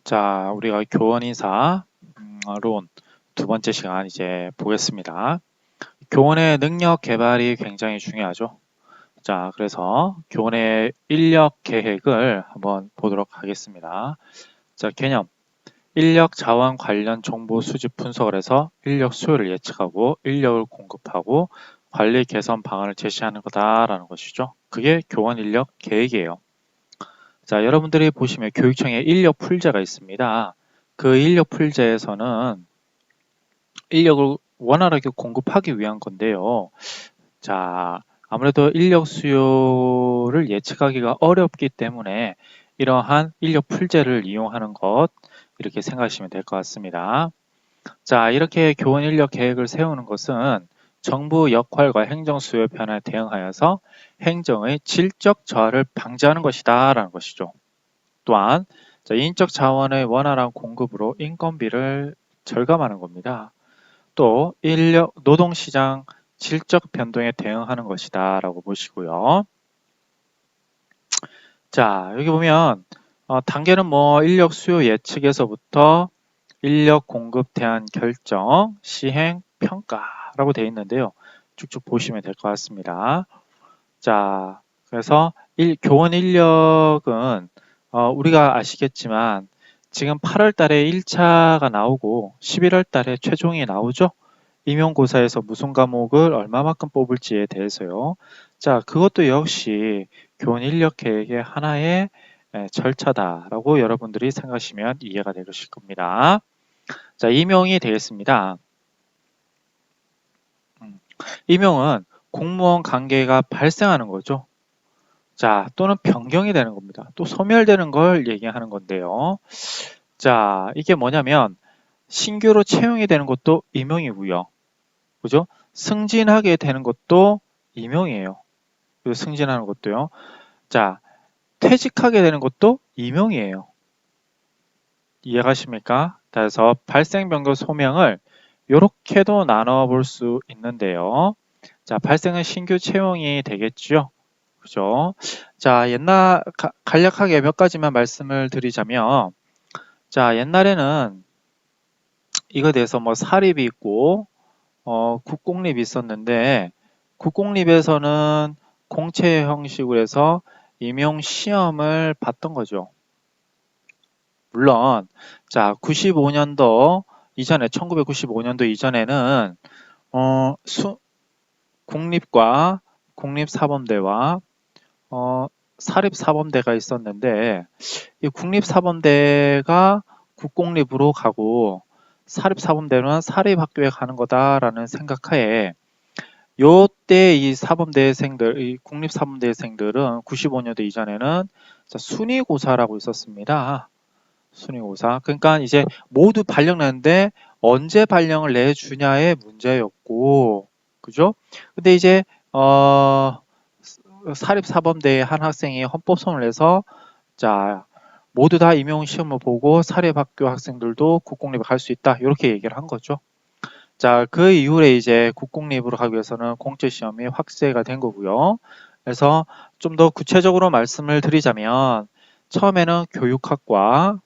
자, 우리가 교원인사, 론 두 번째 시간 이제 보겠습니다. 교원의 능력 개발이 굉장히 중요하죠. 자, 그래서 교원의 인력 계획을 한번 보도록 하겠습니다. 자, 개념. 인력 자원 관련 정보 수집 분석을 해서 인력 수요를 예측하고 인력을 공급하고 관리 개선 방안을 제시하는 거다라는 것이죠. 그게 교원 인력 계획이에요. 자, 여러분들이 보시면 교육청에 인력 풀제가 있습니다. 그 인력 풀제에서는 인력을 원활하게 공급하기 위한 건데요. 자, 아무래도 인력 수요를 예측하기가 어렵기 때문에 이러한 인력 풀제를 이용하는 것, 이렇게 생각하시면 될 것 같습니다. 자, 이렇게 교원 인력 계획을 세우는 것은 정부 역할과 행정 수요 변화에 대응하여서 행정의 질적 저하를 방지하는 것이다 라는 것이죠. 또한 인적 자원의 원활한 공급으로 인건비를 절감하는 겁니다. 또 인력 노동시장 질적 변동에 대응하는 것이다 라고 보시고요. 자, 여기 보면 단계는 인력 수요 예측에서부터 인력 공급 대안 결정, 시행, 평가라고 되어 있는데요. 쭉쭉 보시면 될 것 같습니다. 자, 그래서 교원 인력은 우리가 아시겠지만 지금 8월 달에 1차가 나오고 11월 달에 최종이 나오죠. 임용고사에서 무슨 과목을 얼마만큼 뽑을지에 대해서요. 자, 그것도 역시 교원 인력 계획의 하나의 절차다라고 여러분들이 생각하시면 이해가 되실 겁니다. 자, 임용이 되겠습니다. 임용은 공무원 관계가 발생하는 거죠. 자, 또는 변경이 되는 겁니다. 또 소멸되는 걸 얘기하는 건데요. 자, 이게 뭐냐면 신규로 채용이 되는 것도 임용이고요. 그죠? 승진하게 되는 것도 임용이에요. 승진하는 것도요. 자, 퇴직하게 되는 것도 임용이에요. 이해가십니까? 그래서 발생, 변경, 소명을 이렇게도 나눠 볼 수 있는데요. 자, 발생은 신규 채용이 되겠죠. 그죠? 자, 간략하게 몇 가지만 말씀을 드리자면, 자, 옛날에는 이거에 대해서 사립이 있고, 국공립이 있었는데, 국공립에서는 공채 형식으로 해서 임용 시험을 봤던 거죠. 물론, 자, 95년도 이전에, 1995년도 이전에는, 국립과 국립사범대와 사립사범대가 있었는데 이 국립사범대가 국공립으로 가고 사립사범대는 사립학교에 가는 거다라는 생각하에 요때 이 사범대생들, 이 국립사범대생들은 95년도 이전에는 순위고사라고 있었습니다. 순위고사. 그러니까 이제 모두 발령났는데 언제 발령을 내주냐의 문제였고, 그죠? 근데 이제 사립사범대의 한 학생이 헌법소원을 내서 자 모두 다 임용시험을 보고 사립학교 학생들도 국공립에 갈 수 있다 이렇게 얘기를 한 거죠. 자, 그 이후에 이제 국공립으로 가기 위해서는 공채시험이 확대가 된 거고요. 그래서 좀 더 구체적으로 말씀을 드리자면 처음에는 교육학과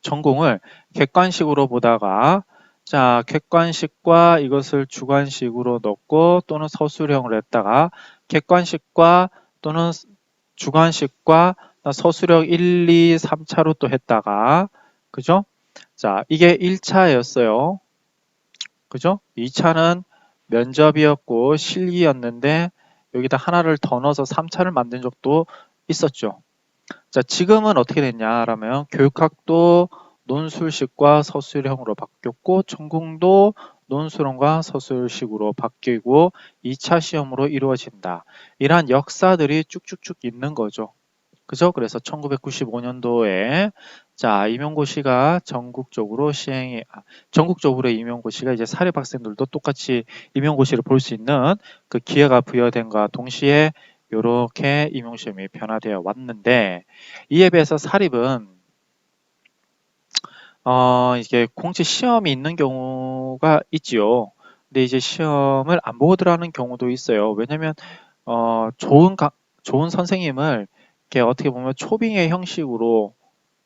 전공을 객관식으로 보다가 자, 객관식과 이것을 주관식으로 넣고 또는 서술형으로 했다가 객관식과 또는 주관식과 서술형 1, 2, 3차로 또 했다가 그죠? 자, 이게 1차였어요. 그죠? 2차는 면접이었고 실기였는데 여기다 하나를 더 넣어서 3차를 만든 적도 있었죠. 자, 지금은 어떻게 됐냐라면 교육학도 논술식과 서술형으로 바뀌었고 전공도 논술형과 서술식으로 바뀌고 2차 시험으로 이루어진다. 이러한 역사들이 쭉쭉쭉 있는 거죠. 그죠? 그래서 1995년도에 자, 임용고시가 전국적으로 임용고시가 이제 사립학생들도 똑같이 임용고시를 볼 수 있는 그 기회가 부여된과 동시에 이렇게 임용시험이 변화되어 왔는데 이에 비해서 사립은 이게 공채 시험이 있는 경우가 있지요. 근데 이제 시험을 안 보고 들어가는 경우도 있어요. 왜냐면 좋은 선생님을 이렇게 어떻게 보면 초빙의 형식으로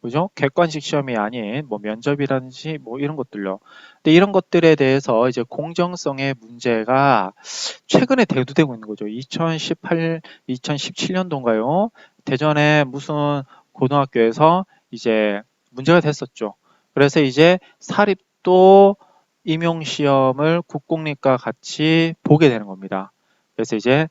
그죠? 객관식 시험이 아닌 뭐 면접이라든지 뭐 이런 것들요. 근데 이런 것들에 대해서 이제 공정성의 문제가 최근에 대두되고 있는 거죠. 2017년도인가요? 대전에 무슨 고등학교에서 이제 문제가 됐었죠. 그래서 이제 사립도 임용시험을 국공립과 같이 보게 되는 겁니다. 그래서 이제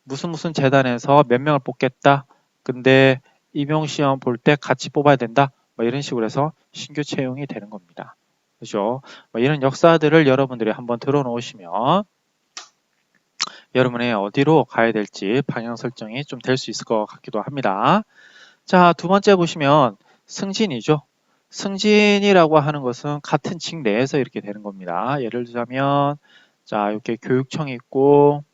무슨 재단에서 몇 명을 뽑겠다. 근데 임용시험 볼 때 같이 뽑아야 된다. 뭐 이런 식으로 해서 신규 채용이 되는 겁니다. 그죠? 뭐 이런 역사들을 여러분들이 한번 들어놓으시면 여러분이 어디로 가야 될지 방향 설정이 좀 될 수 있을 것 같기도 합니다. 자, 두 번째 보시면 승진이죠. 승진이라고 하는 것은 같은 직 내에서 이렇게 되는 겁니다. 예를 들자면 자, 이렇게 교육청이 있고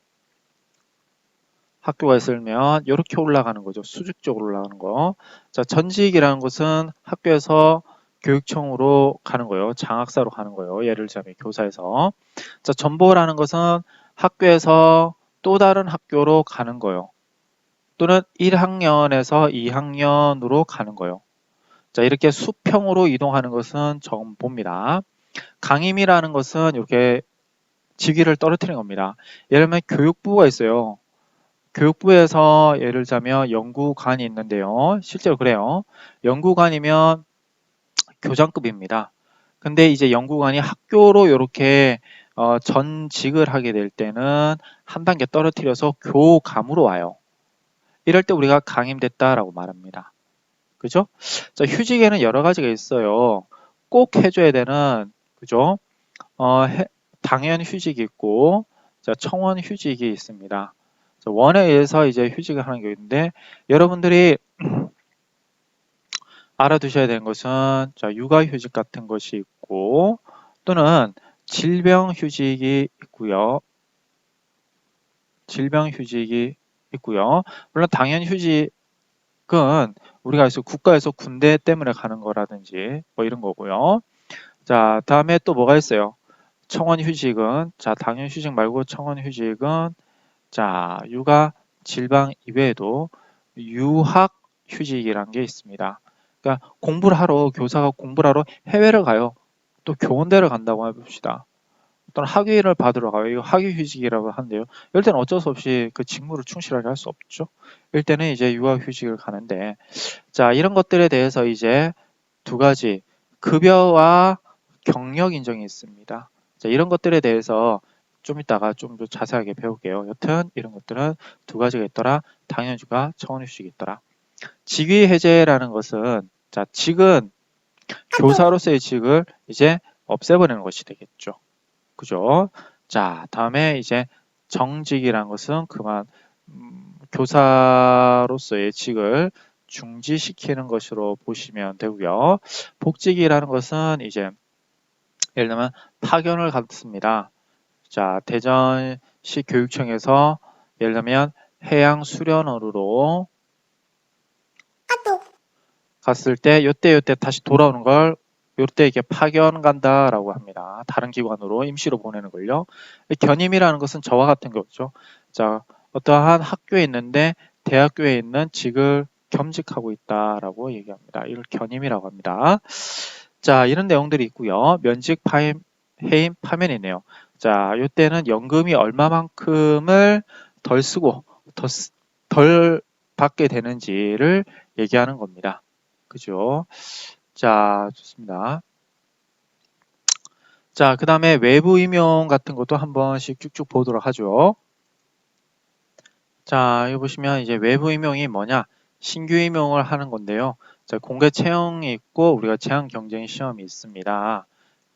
학교가 있으면 이렇게 올라가는 거죠. 수직적으로 올라가는 거. 자, 전직이라는 것은 학교에서 교육청으로 가는 거예요. 장학사로 가는 거예요. 예를 들자면 교사에서. 자, 전보라는 것은 학교에서 또 다른 학교로 가는 거예요. 또는 1학년에서 2학년으로 가는 거예요. 자, 이렇게 수평으로 이동하는 것은 전보입니다. 강임이라는 것은 이렇게 직위를 떨어뜨리는 겁니다. 예를 들면 교육부가 있어요. 교육부에서 예를 들자면 연구관이 있는데요. 실제로 그래요. 연구관이면 교장급입니다. 근데 이제 연구관이 학교로 이렇게 전직을 하게 될 때는 한 단계 떨어뜨려서 교감으로 와요. 이럴 때 우리가 강임됐다라고 말합니다. 그죠? 자, 휴직에는 여러 가지가 있어요. 꼭 해줘야 되는, 그죠? 당연 휴직이 있고, 자, 청원 휴직이 있습니다. 원에 의해서 이제 휴직을 하는 게 있는데, 여러분들이 알아두셔야 되는 것은, 자, 육아휴직 같은 것이 있고, 또는 질병휴직이 있고요. 질병휴직이 있고요. 물론 당연휴직은 우리가 국가에서 군대 때문에 가는 거라든지 뭐 이런 거고요. 자, 다음에 또 뭐가 있어요? 청원휴직은, 자, 당연휴직 말고 청원휴직은, 자, 육아 질병 이외에도 유학휴직이란 게 있습니다. 그러니까 공부를 하러, 교사가 공부를 하러 해외를 가요. 또 교원대를 간다고 해봅시다. 또는 학위를 받으러 가요. 이거 학위휴직이라고 하는데요. 이럴 때는 어쩔 수 없이 그 직무를 충실하게 할 수 없죠. 이럴 때는 이제 유학휴직을 가는데, 자, 이런 것들에 대해서 이제 두 가지, 급여와 경력 인정이 있습니다. 자, 이런 것들에 대해서 좀 이따가 좀 더 자세하게 배울게요. 여튼 이런 것들은 두 가지가 있더라. 당연휴직과 청원휴직이 있더라. 직위 해제라는 것은, 자, 직은 교사로서의 직을 이제 없애버리는 것이 되겠죠. 그죠? 자, 다음에 이제 정직이라는 것은 그만 교사로서의 직을 중지시키는 것으로 보시면 되고요. 복직이라는 것은 이제 예를 들면 파견을 갔습니다. 자, 대전시 교육청에서 예를 들면 해양수련원으로 갔을 때 요때 다시 돌아오는 걸 요때 이게 파견 간다라고 합니다. 다른 기관으로 임시로 보내는 걸요. 견임이라는 것은 저와 같은 거죠. 자, 어떠한 학교에 있는데 대학교에 있는 직을 겸직하고 있다라고 얘기합니다. 이걸 견임이라고 합니다. 자, 이런 내용들이 있고요. 면직 해임 파면이네요. 자, 이때는 연금이 얼마만큼을 덜 쓰고 덜 받게 되는지를 얘기하는 겁니다. 그죠? 자, 좋습니다. 자, 그 다음에 외부 임용 같은 것도 한 번씩 쭉쭉 보도록 하죠. 자, 여기 보시면 이제 외부 임용이 뭐냐? 신규 임용을 하는 건데요. 자, 공개 채용이 있고 우리가 제한 경쟁 시험이 있습니다.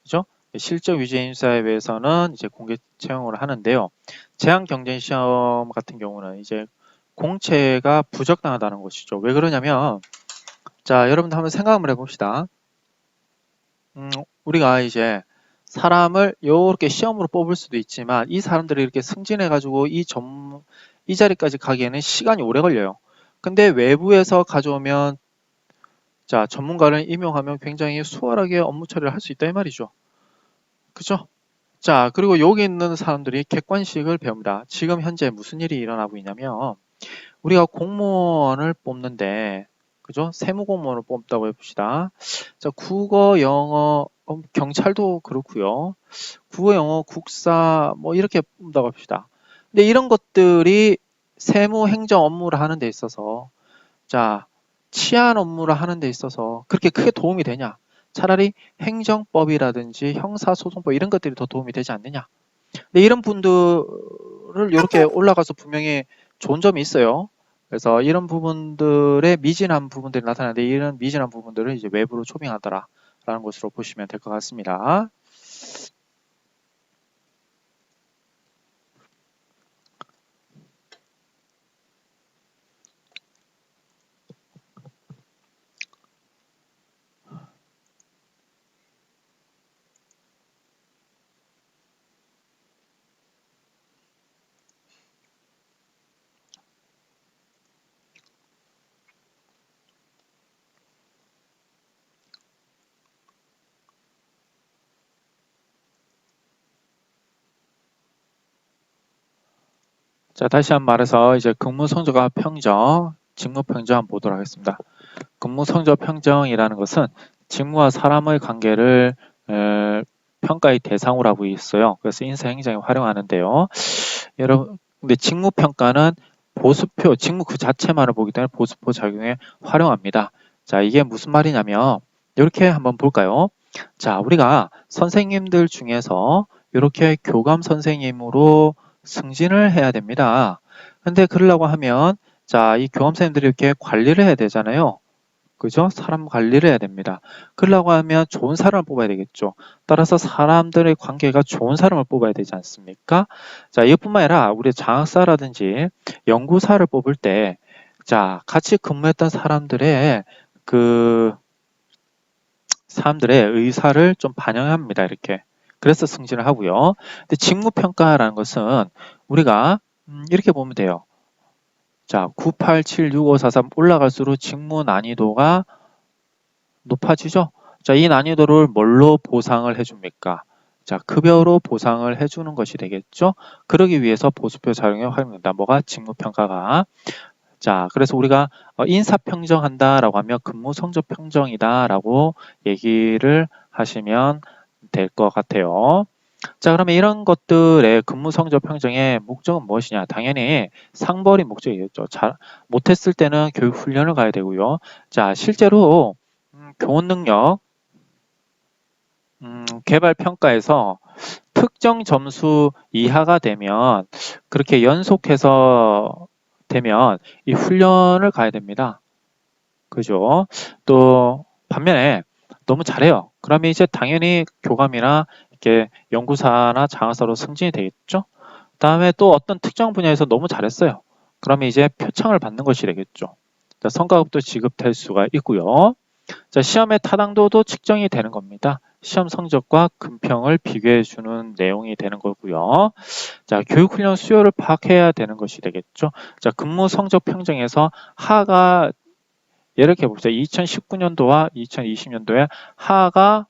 그죠? 실적 위주 인사회에서는 이제 공개 채용을 하는데요. 제한 경쟁 시험 같은 경우는 이제 공채가 부적당하다는 것이죠. 왜 그러냐면, 자, 여러분들 한번 생각을 해봅시다. 우리가 이제 사람을 이렇게 시험으로 뽑을 수도 있지만 이 사람들이 이렇게 승진해가지고 이 자리까지 가기에는 시간이 오래 걸려요. 근데 외부에서 가져오면 자, 전문가를 임용하면 굉장히 수월하게 업무 처리를 할 수 있다 이 말이죠. 그죠? 자, 그리고 여기 있는 사람들이 객관식을 배웁니다. 지금 현재 무슨 일이 일어나고 있냐면 우리가 공무원을 뽑는데 그죠? 세무공무원을 뽑는다고 해봅시다. 자, 국어, 영어, 경찰도 그렇고요. 국어, 영어, 국사 뭐 이렇게 뽑는다고 합시다. 근데 이런 것들이 세무 행정 업무를 하는 데 있어서 자, 치안 업무를 하는 데 있어서 그렇게 크게 도움이 되냐? 차라리 행정법이라든지 형사소송법 이런 것들이 더 도움이 되지 않느냐? 근데 이런 분들을 이렇게 올라가서 분명히 좋은 점이 있어요. 그래서 이런 부분들의 미진한 부분들이 나타나는데 이런 미진한 부분들을 이제 외부로 초빙하더라라는 것으로 보시면 될 것 같습니다. 자, 다시 한번 말해서 이제 근무 성적과 평정, 직무 평정 한번 보도록 하겠습니다. 근무 성적 평정이라는 것은 직무와 사람의 관계를 평가의 대상으로 하고 있어요. 그래서 인사행정에 활용하는데요. 여러분, 근데 직무 평가는 보수표, 직무 그 자체만을 보기 때문에 보수표 작용에 활용합니다. 자, 이게 무슨 말이냐면 이렇게 한번 볼까요? 자, 우리가 선생님들 중에서 이렇게 교감 선생님으로 승진을 해야 됩니다. 근데 그러려고 하면 자, 이 교감 선생님들이 이렇게 관리를 해야 되잖아요. 그죠? 사람 관리를 해야 됩니다. 그러려고 하면 좋은 사람을 뽑아야 되겠죠. 따라서 사람들의 관계가 좋은 사람을 뽑아야 되지 않습니까? 자, 이것뿐만 아니라 우리 장학사라든지 연구사를 뽑을 때, 자, 같이 근무했던 사람들의 의사를 좀 반영합니다. 이렇게. 그래서 승진을 하고요. 근데 직무평가라는 것은 우리가 이렇게 보면 돼요. 자, 9, 8, 7, 6, 5, 4, 3 올라갈수록 직무 난이도가 높아지죠? 자, 이 난이도를 뭘로 보상을 해줍니까? 자, 급여로 보상을 해주는 것이 되겠죠? 그러기 위해서 보수표 작용에 활용된다. 뭐가? 직무평가가. 자, 그래서 우리가 인사평정한다라고 하면 근무성적평정이다라고 얘기를 하시면 될 것 같아요. 자, 그러면 이런 것들의 근무성적평정의 목적은 무엇이냐? 당연히 상벌이 목적이겠죠. 못했을 때는 교육훈련을 가야 되고요. 자, 실제로 교원 능력 개발 평가에서 특정 점수 이하가 되면 그렇게 연속해서 되면 이 훈련을 가야 됩니다. 그죠? 또 반면에 너무 잘해요. 그러면 이제 당연히 교감이나 이렇게 연구사나 장학사로 승진이 되겠죠? 다음에 또 어떤 특정 분야에서 너무 잘했어요. 그러면 이제 표창을 받는 것이 되겠죠. 자, 성과급도 지급될 수가 있고요. 자, 시험의 타당도도 측정이 되는 겁니다. 시험 성적과 금평을 비교해 주는 내용이 되는 거고요. 자, 교육훈련 수요를 파악해야 되는 것이 되겠죠. 자, 근무 성적 평정에서 하가 이렇게 봅시다. 2019년도와 2020년도에 하가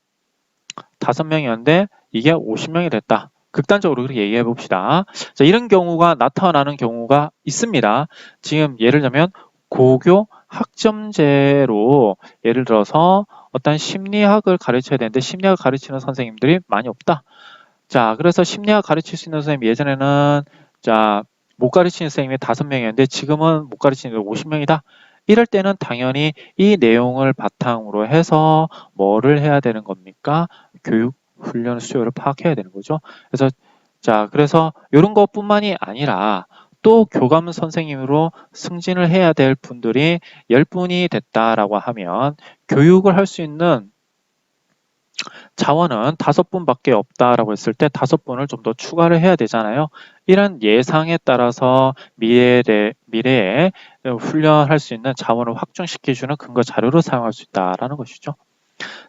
5명이었는데 이게 50명이 됐다. 극단적으로 그렇게 얘기해 봅시다. 자, 이런 경우가 나타나는 경우가 있습니다. 지금 예를 들면 고교 학점제로 예를 들어서 어떤 심리학을 가르쳐야 되는데 심리학을 가르치는 선생님들이 많이 없다. 자, 그래서 심리학 가르칠 수 있는 선생님 예전에는 자, 못 가르치는 선생님이 5명이었는데 지금은 못 가르치는 50명이다. 이럴 때는 당연히 이 내용을 바탕으로 해서 뭐를 해야 되는 겁니까? 교육 훈련 수요를 파악해야 되는 거죠. 그래서 자, 그래서 이런 것뿐만이 아니라 또 교감 선생님으로 승진을 해야 될 분들이 10분이 됐다라고 하면 교육을 할 수 있는 자원은 5분밖에 없다라고 했을 때 5분을 좀 더 추가를 해야 되잖아요. 이런 예상에 따라서 미래에 훈련할 수 있는 자원을 확충시켜주는 근거 자료로 사용할 수 있다라는 것이죠.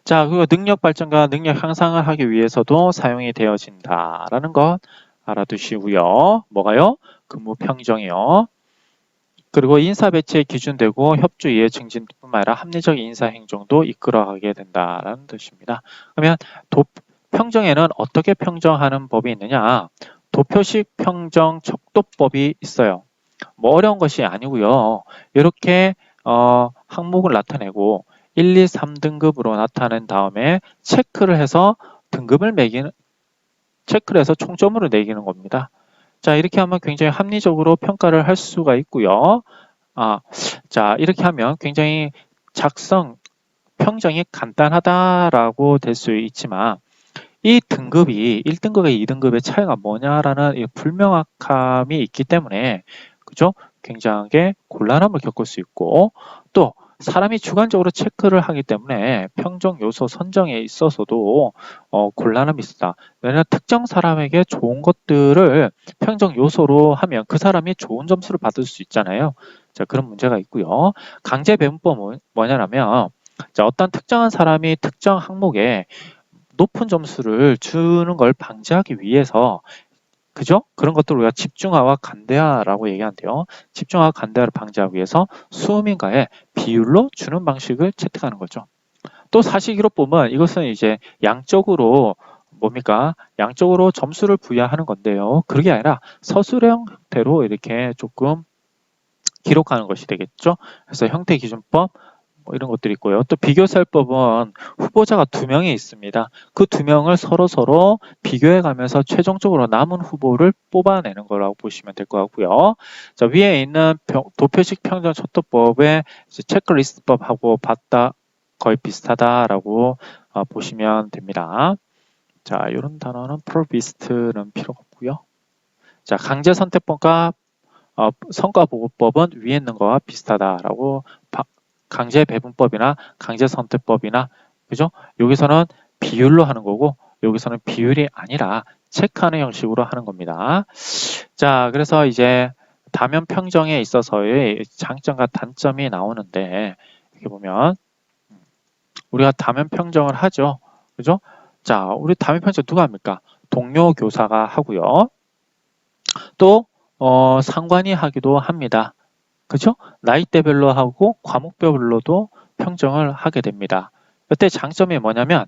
자, 그리고 능력 발전과 능력 향상을 하기 위해서도 사용이 되어진다라는 것 알아두시고요. 뭐가요? 근무 평정이요. 그리고 인사 배치에 기준되고 협조 이해 증진뿐만 아니라 합리적 인사 행정도 이끌어가게 된다라는 뜻입니다. 그러면 평정에는 어떻게 평정하는 법이 있느냐? 도표식 평정 척도법이 있어요. 뭐 어려운 것이 아니고요. 이렇게 항목을 나타내고 1, 2, 3등급으로 나타낸 다음에 체크를 해서 체크를 해서 총점으로 매기는 겁니다. 자, 이렇게 하면 굉장히 합리적으로 평가를 할 수가 있고요. 자, 이렇게 하면 굉장히 평정이 간단하다라고 될 수 있지만 이 등급이 1등급과 2등급의 차이가 뭐냐라는 이 불명확함이 있기 때문에 그죠? 굉장하게 곤란함을 겪을 수 있고 또 사람이 주관적으로 체크를 하기 때문에 평정 요소 선정에 있어서도 곤란함이 있다. 왜냐하면 특정 사람에게 좋은 것들을 평정 요소로 하면 그 사람이 좋은 점수를 받을 수 있잖아요. 자, 그런 문제가 있고요. 강제 배분법은 뭐냐면 자, 어떤 특정한 사람이 특정 항목에 높은 점수를 주는 걸 방지하기 위해서 그죠? 그런 것들을 우리가 집중화와 간대화라고 얘기하는데요. 집중화와 간대화를 방지하기 위해서 수음인가에 비율로 주는 방식을 채택하는 거죠. 또 사실기록법은 이것은 이제 양적으로 뭡니까? 양적으로 점수를 부여하는 건데요. 그게 아니라 서술형 형태로 이렇게 조금 기록하는 것이 되겠죠. 그래서 형태기준법 뭐 이런 것들이 있고요. 또 비교설법은 후보자가 2명이 있습니다. 그 2명을 서로 비교해 가면서 최종적으로 남은 후보를 뽑아내는 거라고 보시면 될 것 같고요. 자, 위에 있는 도표식 평정 척도법의 체크리스트법하고 거의 비슷하다라고 보시면 됩니다. 자, 이런 단어는 프로비스트는 필요가 없고요. 자, 강제선택법과 성과보고법은 위에 있는 거와 비슷하다라고 강제배분법이나 강제선택법이나 그죠? 여기서는 비율로 하는 거고 여기서는 비율이 아니라 체크하는 형식으로 하는 겁니다. 자, 그래서 이제 다면 평정에 있어서의 장점과 단점이 나오는데 이렇게 보면 우리가 다면 평정을 하죠. 그죠? 자, 우리 다면 평정 누가 합니까? 동료 교사가 하고요. 또 상관이 하기도 합니다. 그죠? 나이대별로 하고 과목별로도 평정을 하게 됩니다. 이때 장점이 뭐냐면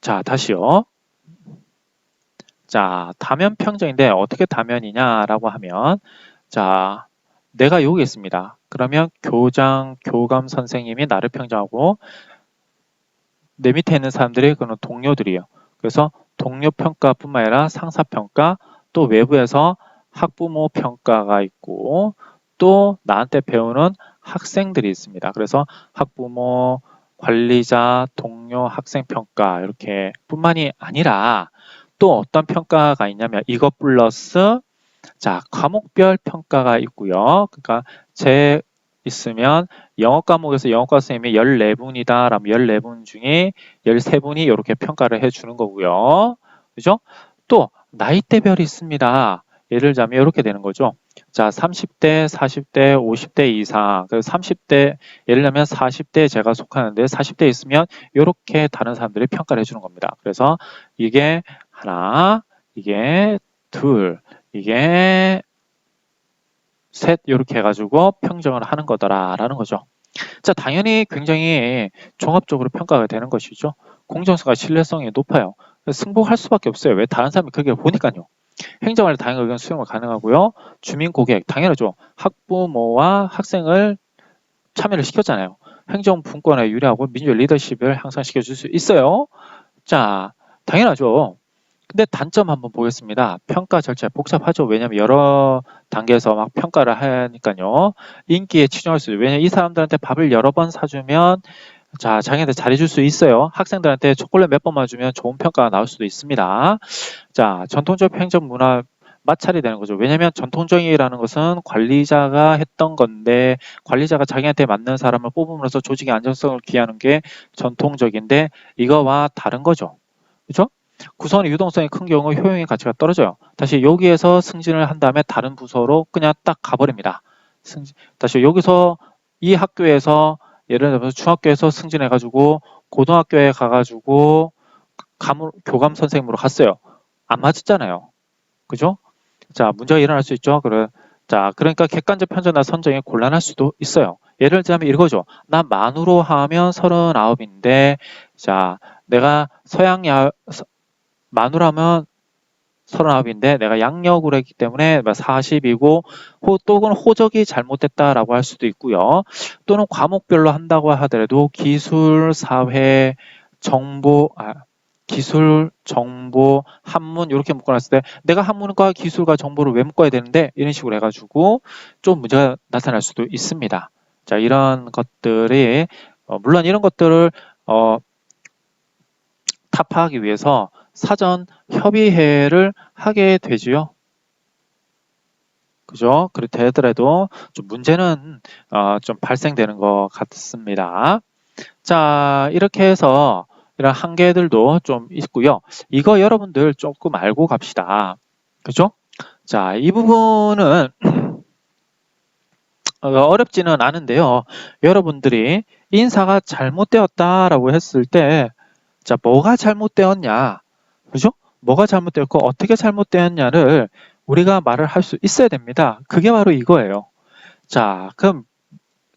자, 다시요. 자, 다면 평정인데 어떻게 다면이냐라고 하면 자, 내가 여기 있습니다. 그러면 교감 선생님이 나를 평정하고 내 밑에 있는 사람들이 그는 동료들이에요. 그래서 동료 평가뿐만 아니라 상사 평가 또 외부에서 학부모 평가가 있고 또 나한테 배우는 학생들이 있습니다. 그래서 학부모, 관리자, 동료, 학생 평가 이렇게 뿐만이 아니라 또 어떤 평가가 있냐면 이것 플러스 자, 과목별 평가가 있고요. 그러니까 제 있으면 영어 과목에서 영어과 선생님이 14분이다 라면 14분 중에 13분이 이렇게 평가를 해주는 거고요. 그죠? 또 나이대별이 있습니다. 예를 들자면 이렇게 되는 거죠. 자, 30대, 40대, 50대 이상, 그래서 30대, 예를 들면 40대 제가 속하는데 40대 있으면 이렇게 다른 사람들이 평가를 해주는 겁니다. 그래서 이게 하나, 이게 둘, 이게 셋 이렇게 해가지고 평정을 하는 거다라는 거죠. 자, 당연히 굉장히 종합적으로 평가가 되는 것이죠. 공정성과 신뢰성이 높아요. 승복할 수밖에 없어요. 왜? 다른 사람이 그게 보니까요. 행정관리 다양한 의견 수용을 가능하고요. 주민 고객 당연하죠. 학부모와 학생을 참여를 시켰잖아요. 행정 분권에 유리하고 민주적 리더십을 향상시켜줄 수 있어요. 자, 당연하죠. 근데 단점 한번 보겠습니다. 평가 절차 복잡하죠. 왜냐면 여러 단계에서 막 평가를 하니까요. 인기에 치중할 수 있어요. 왜냐면 이 사람들한테 밥을 여러 번 사주면 자, 자기한테 잘해줄 수 있어요. 학생들한테 초콜릿 몇 번만 주면 좋은 평가가 나올 수도 있습니다. 자, 전통적 행정 문화 마찰이 되는 거죠. 왜냐면 전통적이라는 것은 관리자가 했던 건데 관리자가 자기한테 맞는 사람을 뽑음으로써 조직의 안정성을 기하는 게 전통적인데 이거와 다른 거죠. 그렇죠? 구성원의 유동성이 큰 경우 효용의 가치가 떨어져요. 다시 여기에서 승진을 한 다음에 다른 부서로 그냥 딱 가버립니다. 다시 여기서 이 학교에서 예를 들어서 중학교에서 승진해가지고 고등학교에 가가지고 교감 선생님으로 갔어요. 안 맞았잖아요. 그죠? 자, 문제가 일어날 수 있죠. 자, 그러니까 객관적 편전화 선정이 곤란할 수도 있어요. 예를 들자면 이거죠. 나 만으로 하면 39인데 자, 내가 만으로 하면 39인데 내가 양력으로 했기 때문에 40이고 또는 호적이 잘못됐다라고 할 수도 있고요. 또는 과목별로 한다고 하더라도 기술, 사회, 정보, 기술, 정보, 한문 이렇게 묶어놨을 때 내가 한문과 기술과 정보를 왜 묶어야 되는데 이런 식으로 해가지고 좀 문제가 나타날 수도 있습니다. 자, 이런 것들이 물론 이런 것들을 타파하기 위해서 사전 협의회를 하게 되지요. 그죠? 그렇게 되더라도 좀 문제는 좀 발생되는 것 같습니다. 자, 이렇게 해서 이런 한계들도 좀 있고요. 이거 여러분들 조금 알고 갑시다. 그죠? 자, 이 부분은 어렵지는 않은데요. 여러분들이 인사가 잘못되었다라고 했을 때, 자, 뭐가 잘못되었냐? 그죠? 뭐가 잘못되었고 어떻게 잘못되었냐를 우리가 말을 할 수 있어야 됩니다. 그게 바로 이거예요. 자, 그럼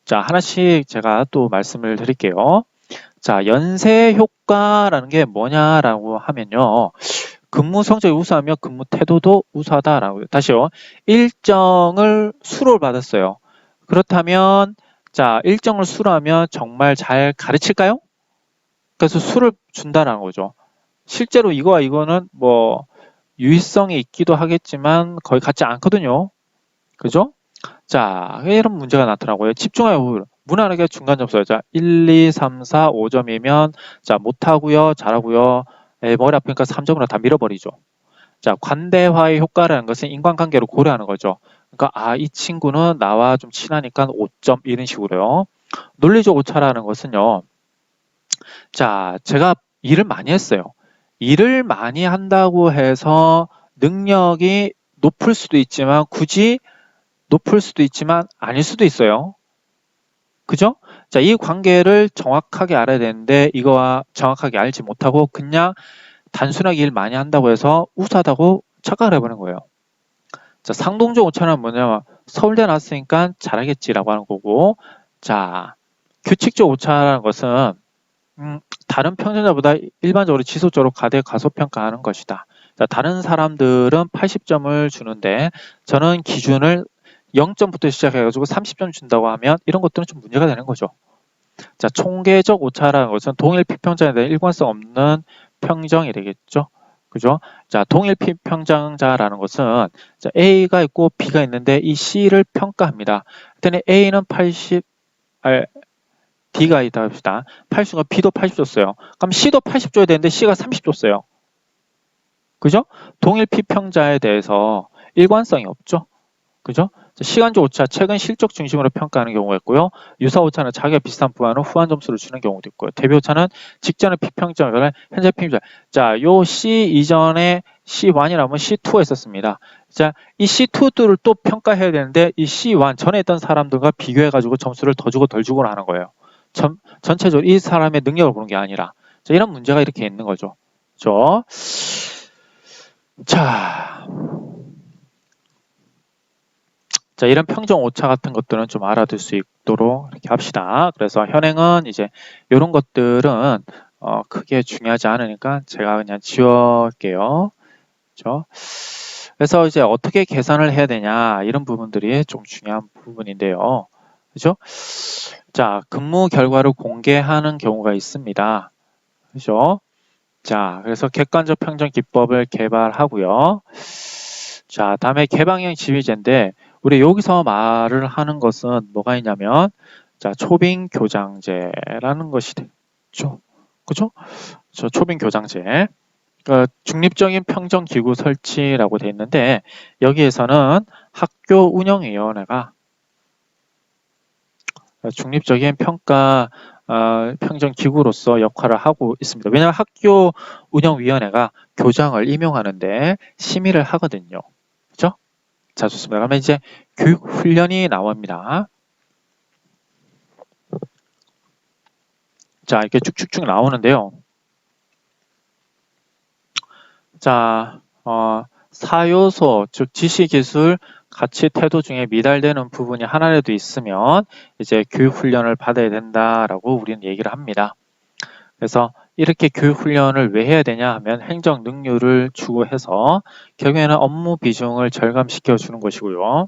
자, 하나씩 제가 또 말씀을 드릴게요. 자, 연쇄 효과라는 게 뭐냐라고 하면요. 근무 성적이 우수하며 근무 태도도 우수하다라고요. 다시요. 일정을 수료를 받았어요. 그렇다면 자, 일정을 수료하면 정말 잘 가르칠까요? 그래서 수를 준다라는 거죠. 실제로 이거와 이거는 뭐 유의성이 있기도 하겠지만 거의 같지 않거든요. 그죠? 자, 이런 문제가 나타나고요. 집중하여 무난하게 중간 점수요. 자, 1, 2, 3, 4, 5점이면 자, 못하고요, 잘하고요. 머리 아프니까 3점으로 다 밀어버리죠. 자, 관대화의 효과라는 것은 인간관계를 고려하는 거죠. 그러니까 이 친구는 나와 좀 친하니까 5점 이런 식으로요. 논리적 오차라는 것은요. 자, 제가 일을 많이 했어요. 일을 많이 한다고 해서 능력이 높을 수도 있지만 굳이 높을 수도 있지만 아닐 수도 있어요. 그죠? 자, 이 관계를 정확하게 알아야 되는데 이거와 정확하게 알지 못하고 그냥 단순하게 일 많이 한다고 해서 우수하다고 착각을 해보는 거예요. 자, 상동적 오차는 뭐냐면 서울대 나왔으니까 잘하겠지라고 하는 거고, 자, 규칙적 오차라는 것은 다른 평균자보다 일반적으로 지속적으로 가소평가하는 것이다. 자, 다른 사람들은 80점을 주는데 저는 기준을 0점부터 시작해가지고 30점 준다고 하면 이런 것들은 좀 문제가 되는 거죠. 자, 총계적 오차라는 것은 동일 피평자에 대한 일관성 없는 평정이 되겠죠. 그죠? 자, 동일 피평장자라는 것은 자, A가 있고 B가 있는데 이 C를 평가합니다. 그랬더니 A는 80, D가 있다 합시다. 80은 B도 80 줬어요. 그럼 C도 80 줘야 되는데 C가 30 줬어요. 그죠? 동일 피평자에 대해서 일관성이 없죠. 그죠? 시간적 오차, 최근 실적 중심으로 평가하는 경우가 있고요. 유사 오차는 자기가 비슷한 분야는 후한 점수를 주는 경우도 있고요. 대비 오차는 직전의 피평점을 현재 피평점. 자, 요 C 이전에 C1이라면 C2가 있었습니다. 자, 이 C2를 또 평가해야 되는데 이 C1 전에 있던 사람들과 비교해가지고 점수를 더 주고 덜 주고 하는 거예요. 전체적으로 이 사람의 능력을 보는 게 아니라. 자, 이런 문제가 이렇게 있는 거죠. 그죠? 자, 이런 평정 오차 같은 것들은 좀 알아둘 수 있도록 이렇게 합시다. 그래서 현행은 이제 이런 것들은 크게 중요하지 않으니까 제가 그냥 지울게요. 그렇죠? 그래서 이제 어떻게 계산을 해야 되냐 이런 부분들이 좀 중요한 부분인데요. 그죠? 자, 근무 결과를 공개하는 경우가 있습니다. 그죠? 자, 그래서 객관적 평정 기법을 개발하고요. 자, 다음에 개방형 지휘제인데 우리 여기서 말을 하는 것은 뭐가 있냐면 자, 초빙 교장제라는 것이 되죠. 그죠? 저 초빙 교장제. 그러니까 중립적인 평정 기구 설치라고 되어 있는데 여기에서는 학교 운영위원회가 중립적인 평가 평정 기구로서 역할을 하고 있습니다. 왜냐하면 학교 운영위원회가 교장을 임용하는데 심의를 하거든요. 그죠? 자, 좋습니다. 그러면 이제 교육 훈련이 나옵니다. 자, 이렇게 쭉쭉쭉 나오는데요. 자, 4요소, 즉 지시, 기술, 가치, 태도 중에 미달되는 부분이 하나라도 있으면 이제 교육 훈련을 받아야 된다라고 우리는 얘기를 합니다. 그래서 이렇게 교육훈련을 왜 해야 되냐 하면 행정 능률을 추구해서 결국에는 업무 비중을 절감시켜 주는 것이고요.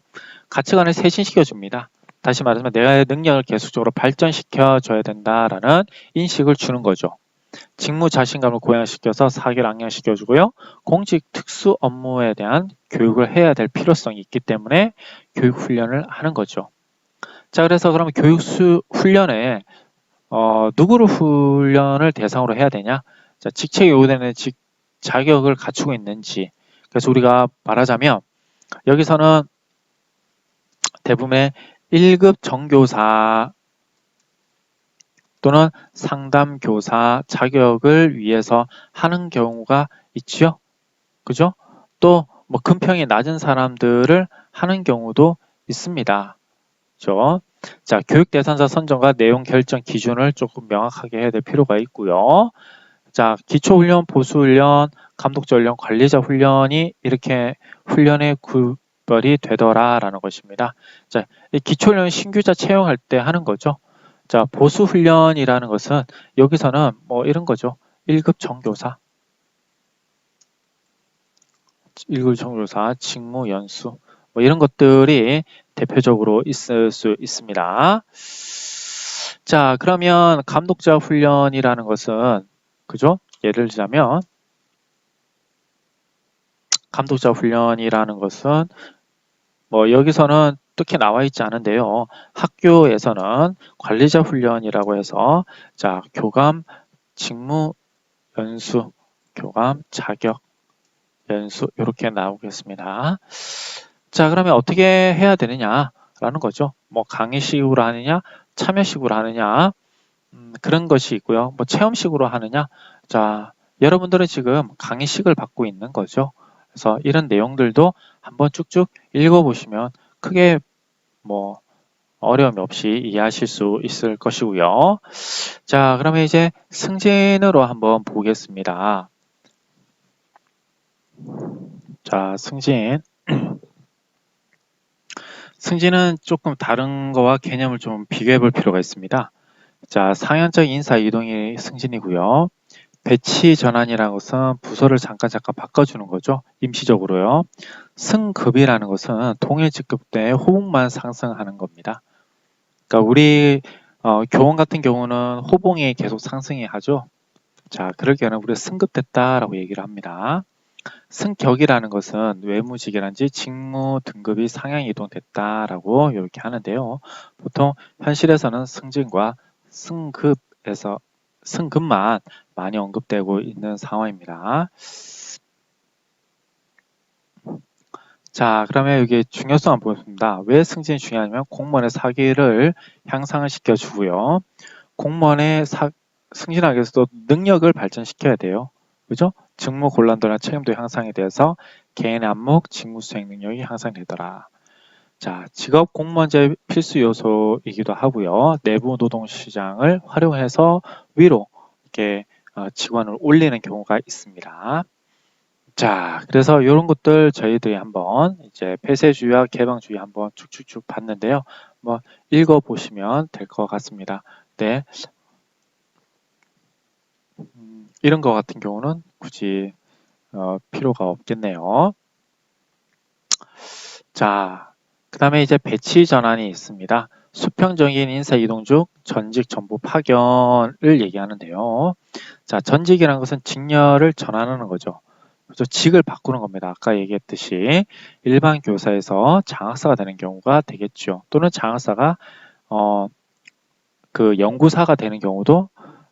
가치관을 쇄신시켜 줍니다. 다시 말하면 내가 능력을 계속적으로 발전시켜 줘야 된다라는 인식을 주는 거죠. 직무 자신감을 고양시켜서 사기를 악양시켜 주고요. 공직 특수 업무에 대한 교육을 해야 될 필요성이 있기 때문에 교육 훈련을 하는 거죠. 자, 그래서 그러면 교육 훈련에 누구를 훈련을 대상으로 해야 되냐? 자, 직책에 요구되는 자격을 갖추고 있는지. 그래서 우리가 말하자면 여기서는 대부분의 1급 정교사 또는 상담교사 자격을 위해서 하는 경우가 있지요. 그죠? 또 뭐 금평이 낮은 사람들을 하는 경우도 있습니다. 그죠? 자, 교육 대상자 선정과 내용 결정 기준을 조금 명확하게 해야 될 필요가 있고요. 자, 기초훈련, 보수훈련, 감독자 훈련, 관리자 훈련이 이렇게 훈련의 구별이 되더라라는 것입니다. 자, 이 기초훈련 신규자 채용할 때 하는 거죠. 자, 보수훈련이라는 것은 여기서는 뭐 이런 거죠. 1급 정교사, 1급 정교사, 직무 연수, 뭐 이런 것들이 대표적으로 있을 수 있습니다. 자, 그러면 감독자 훈련이라는 것은, 그죠? 예를 들자면, 감독자 훈련이라는 것은, 뭐 여기서는 특히 나와 있지 않은데요. 학교에서는 관리자 훈련이라고 해서, 자, 교감, 직무, 연수, 교감, 자격, 연수, 이렇게 나오겠습니다. 자, 그러면 어떻게 해야 되느냐라는 거죠. 뭐 강의식으로 하느냐, 참여식으로 하느냐, 그런 것이 있고요. 뭐 체험식으로 하느냐. 자, 여러분들은 지금 강의식을 받고 있는 거죠. 그래서 이런 내용들도 한번 쭉쭉 읽어보시면 크게 뭐 어려움이 없이 이해하실 수 있을 것이고요. 자, 그러면 이제 승진으로 한번 보겠습니다. 자, 승진. 승진은 조금 다른 거와 개념을 좀 비교해 볼 필요가 있습니다. 자, 상연적 인사 이동이 승진이고요. 배치 전환이라는 것은 부서를 잠깐 바꿔주는 거죠. 임시적으로요. 승급이라는 것은 동일 직급 때 호봉만 상승하는 겁니다. 그러니까 우리 교원 같은 경우는 호봉이 계속 상승이 하죠. 자, 그럴 경우는 우리가 승급됐다라고 얘기를 합니다. 승격이라는 것은 외무직이란지 직무 등급이 상향 이동됐다라고 이렇게 하는데요. 보통 현실에서는 승진과 승급만 많이 언급되고 있는 상황입니다. 자, 그러면 여기 중요성 한번 보겠습니다. 왜 승진이 중요하냐면 공무원의 사기를 향상을 시켜주고요. 공무원의 승진하기 위해서도 능력을 발전시켜야 돼요. 그죠? 직무 곤란도나 책임도 향상에 대해서 개인의 안목, 직무 수행 능력이 향상되더라. 자, 직업 공무원제 필수 요소이기도 하고요. 내부 노동 시장을 활용해서 위로 이렇게 직원을 올리는 경우가 있습니다. 자, 그래서 이런 것들 저희들이 한번 이제 폐쇄주의와 개방주의 한번 쭉쭉쭉 봤는데요. 뭐 읽어보시면 될 것 같습니다. 네. 이런 것 같은 경우는 굳이 필요가 없겠네요. 자, 그 다음에 이제 배치 전환이 있습니다. 수평적인 인사 이동 중 전직 정보 파견을 얘기하는데요. 자, 전직이라는 것은 직렬을 전환하는 거죠. 그래서 직을 바꾸는 겁니다. 아까 얘기했듯이 일반 교사에서 장학사가 되는 경우가 되겠죠. 또는 장학사가 그 연구사가 되는 경우도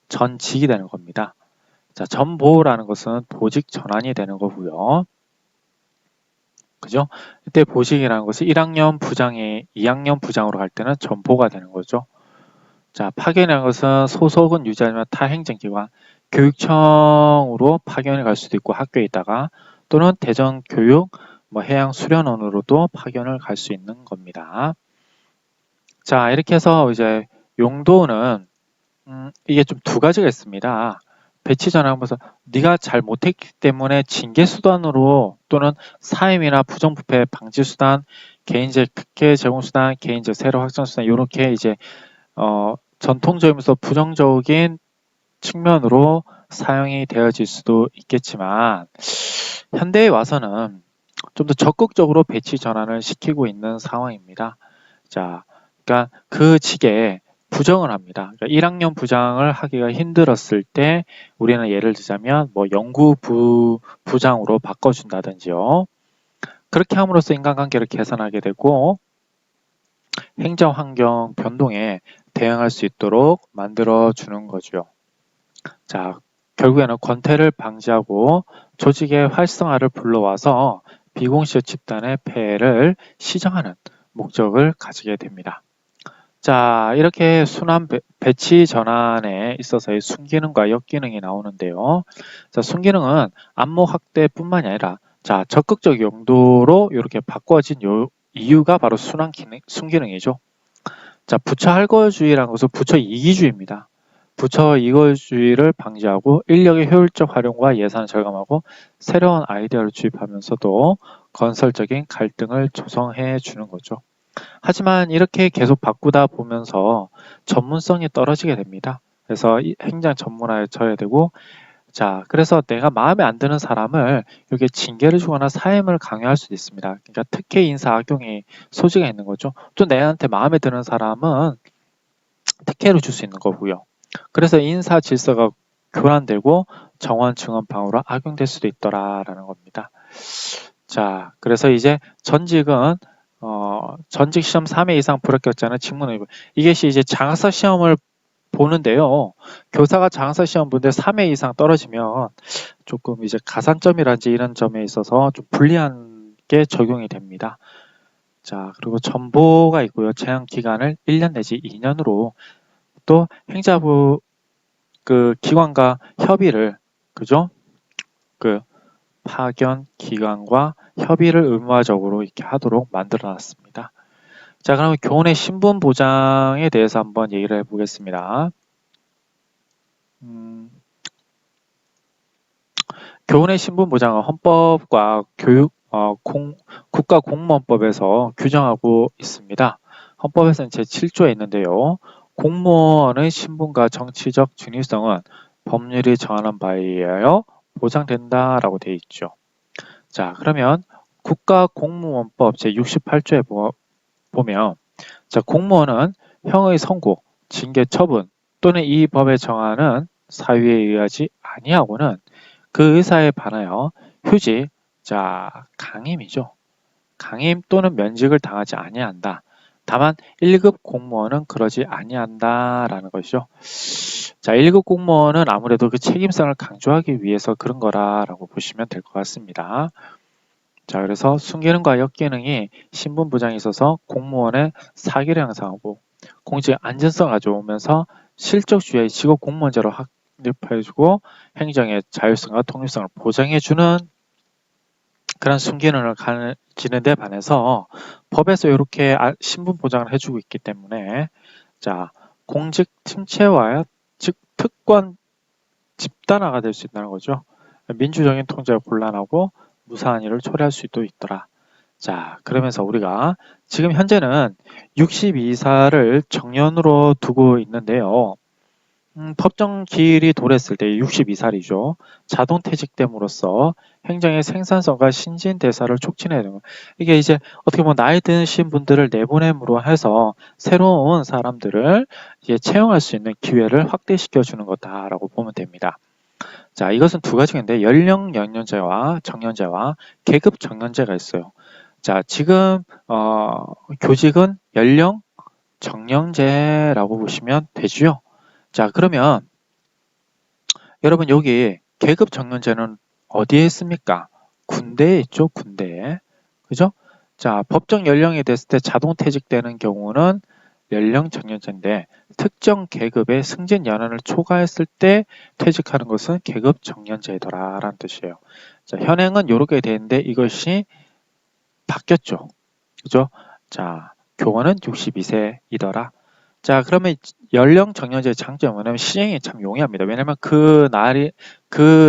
전직이 되는 겁니다. 자, 전보라는 것은 보직 전환이 되는 거고요. 그죠? 이때 보직이라는 것은 1학년 부장이 2학년 부장으로 갈 때는 전보가 되는 거죠. 자, 파견이라는 것은 소속은 유지하지만 타 행정기관, 교육청으로 파견을 갈 수도 있고 학교에 있다가 또는 대전교육, 뭐 해양수련원으로도 파견을 갈 수 있는 겁니다. 자, 이렇게 해서 이제 용도는 이게 좀 두 가지가 있습니다. 배치 전환하면서 네가 잘 못했기 때문에 징계 수단으로 또는 사임이나 부정부패 방지 수단, 개인적 특혜 제공 수단, 개인적 세로 확장 수단 이렇게 이제 전통적이면서 부정적인 측면으로 사용이 되어질 수도 있겠지만 현대에 와서는 좀 더 적극적으로 배치 전환을 시키고 있는 상황입니다. 자, 그러니까 그 직에 부정을 합니다. 그러니까 1학년 부장을 하기가 힘들었을 때 우리는 예를 들자면 뭐 부장으로 바꿔준다든지요. 그렇게 함으로써 인간관계를 개선하게 되고 행정환경 변동에 대응할 수 있도록 만들어주는 거죠. 자, 결국에는 권태를 방지하고 조직의 활성화를 불러와서 비공식 집단의 폐해를 시정하는 목적을 가지게 됩니다. 자, 이렇게 순환 배치 전환에 있어서의 순기능과 역기능이 나오는데요. 자, 순기능은 안목 확대뿐만이 아니라 자, 적극적 용도로 이렇게 바꿔진 이유가 바로 순기능이죠. 자, 부처 할거주의라는 것은 부처 이기주의입니다. 부처 이거주의를 방지하고 인력의 효율적 활용과 예산을 절감하고 새로운 아이디어를 주입하면서도 건설적인 갈등을 조성해 주는 거죠. 하지만 이렇게 계속 바꾸다 보면서 전문성이 떨어지게 됩니다. 그래서 행정 전문화에 져야 되고 자, 그래서 내가 마음에 안 드는 사람을 이렇게 징계를 주거나 사임을 강요할 수도 있습니다. 그러니까 특혜 인사 악용이 소지가 있는 거죠. 또 내한테 마음에 드는 사람은 특혜를 줄 수 있는 거고요. 그래서 인사 질서가 교란되고 정원 증언방으로 악용될 수도 있더라라는 겁니다. 자, 그래서 이제 전직은 전직 시험 3회 이상 불합격자는 직무유예. 이것이 이제 장학사 시험을 보는데요. 교사가 장학사 시험 보는데 3회 이상 떨어지면 조금 이제 가산점이라든지 이런 점에 있어서 좀 불리한 게 적용이 됩니다. 자, 그리고 전보가 있고요. 제한 기간을 1년 내지 2년으로 또 행자부 그 기관과 협의를 그죠? 그 파견 기관과 협의를 의무화적으로 이렇게 하도록 만들어 놨습니다. 자, 그러면 교원의 신분 보장에 대해서 한번 얘기를 해보겠습니다. 교원의 신분 보장은 헌법과 국가공무원법에서 규정하고 있습니다. 헌법에서는 제7조에 있는데요. 공무원의 신분과 정치적 중립성은 법률이 정하는 바에 의하여 보장된다라고 되어 있죠. 자, 그러면 국가공무원법 제68조에 보면 자, 공무원은 형의 선고, 징계 처분 또는 이 법에 정하는 사유에 의하지 아니하고는 그 의사에 반하여 휴직, 자, 강임이죠. 강임 또는 면직을 당하지 아니한다. 다만 1급 공무원은 그러지 아니한다라는 것이죠. 자, 1급 공무원은 아무래도 그 책임성을 강조하기 위해서 그런 거라고 보시면 될 것 같습니다. 자, 그래서 순기능과 역기능이 신분 보장에 있어서 공무원의 사기를 향상하고 공직 안전성을 가져오면서 실적주의 직업 공무원제로 확립해주고 행정의 자율성과 독립성을 보장해주는 그런 순기능을 가지는 데 반해서 법에서 이렇게 신분 보장을 해주고 있기 때문에 자, 공직 침체와 즉 특권 집단화가 될 수 있다는 거죠. 민주적인 통제가 곤란하고 무사한 일을 초래할 수도 있더라. 자, 그러면서 우리가 지금 현재는 62사를 정년으로 두고 있는데요. 법정 기일이 도래했을 때 62살이죠. 자동 퇴직됨으로써 행정의 생산성과 신진대사를 촉진해야 되는 거예요. 이게 이제 어떻게 보면 나이 드신 분들을 내보냄으로 해서 새로운 사람들을 이제 채용할 수 있는 기회를 확대시켜 주는 거다라고 보면 됩니다. 자, 이것은 두 가지가 있는데 연령 연년제와 정년제와 계급 정년제가 있어요. 자, 지금 교직은 연령 정년제라고 보시면 되죠. 자, 그러면 여러분 여기 계급 정년제는 어디에 있습니까? 군대에 있죠, 군대에. 그죠? 자, 법정 연령이 됐을 때 자동 퇴직되는 경우는 연령 정년제인데 특정 계급의 승진 연한을 초과했을 때 퇴직하는 것은 계급 정년제더라라는 뜻이에요. 자, 현행은 이렇게 되는데 이것이 바뀌었죠. 그죠? 자, 교원은 62세이더라. 자, 그러면 연령 정년제의 장점은 뭐냐면 시행이 참 용이합니다. 왜냐면 그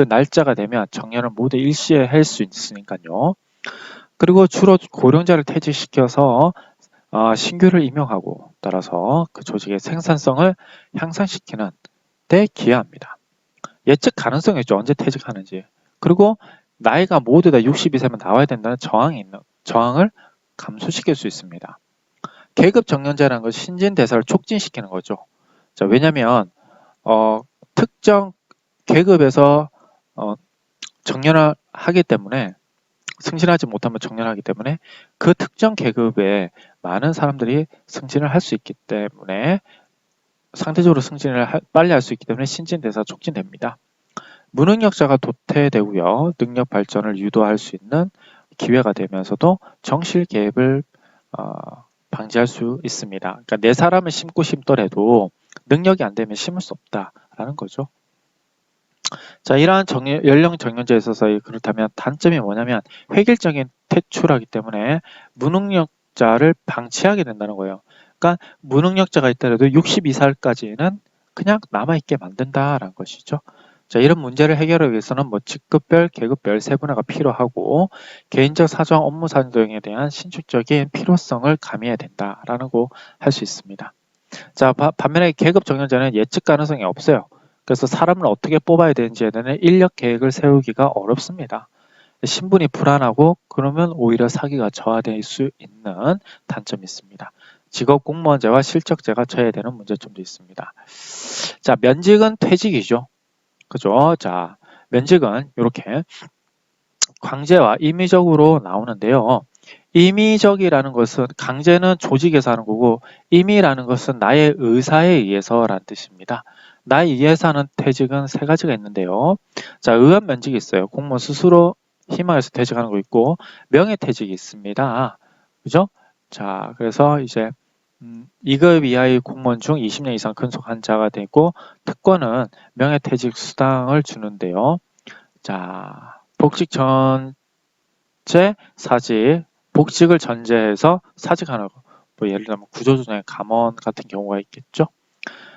날짜가 되면 정년을 모두 일시에 할 수 있으니까요. 그리고 주로 고령자를 퇴직시켜서 신규를 임용하고 따라서 그 조직의 생산성을 향상시키는 데 기여합니다. 예측 가능성이 있죠. 언제 퇴직하는지. 그리고 나이가 모두 다 62세면 나와야 된다는 저항을 감소시킬 수 있습니다. 계급 정년제라는 것은 신진대사를 촉진시키는 거죠. 자, 왜냐면 특정 계급에서 정년을 하기 때문에 승진하지 못하면 정년하기 때문에 그 특정 계급에 많은 사람들이 승진을 할 수 있기 때문에 상대적으로 승진을 빨리 할 수 있기 때문에 신진대사가 촉진됩니다. 무능력자가 도태되고요. 능력 발전을 유도할 수 있는 기회가 되면서도 정실 개입을 방지할 수 있습니다. 그러니까 내 사람을 심고 심더라도 능력이 안 되면 심을 수 없다라는 거죠. 자, 이러한 연령 정년제에 있어서 그렇다면 단점이 뭐냐면 획일적인 퇴출하기 때문에 무능력자를 방치하게 된다는 거예요. 그러니까 무능력자가 있더라도 62살까지는 그냥 남아있게 만든다라는 것이죠. 자, 이런 문제를 해결하기 위해서는 뭐 직급별, 계급별 세분화가 필요하고 개인적 사정, 업무 사정 등에 대한 신축적인 필요성을 가미해야 된다라고 할 수 있습니다. 자, 반면에 계급 정년제는 예측 가능성이 없어요. 그래서 사람을 어떻게 뽑아야 되는지에 대한 인력 계획을 세우기가 어렵습니다. 신분이 불안하고 그러면 오히려 사기가 저하될 수 있는 단점이 있습니다. 직업 공무원제와 실적제가 저해되는 문제점도 있습니다. 자, 면직은 퇴직이죠. 그죠? 자, 면직은 이렇게 강제와 임의적으로 나오는데요. 임의적이라는 것은 강제는 조직에서 하는 거고 임의라는 것은 나의 의사에 의해서라는 뜻입니다. 나에 의해서 하는 퇴직은 세 가지가 있는데요. 자, 의원 면직이 있어요. 공무원 스스로 희망해서 퇴직하는 거 있고 명예퇴직이 있습니다. 그죠? 자, 그래서 이제 2급 이하의 공무원 중 20년 이상 근속한 자가 되고 특권은 명예퇴직 수당을 주는데요. 자, 복직 전제 사직, 복직을 전제해서 사직하는 거. 뭐 예를 들면 구조조정의 감원 같은 경우가 있겠죠.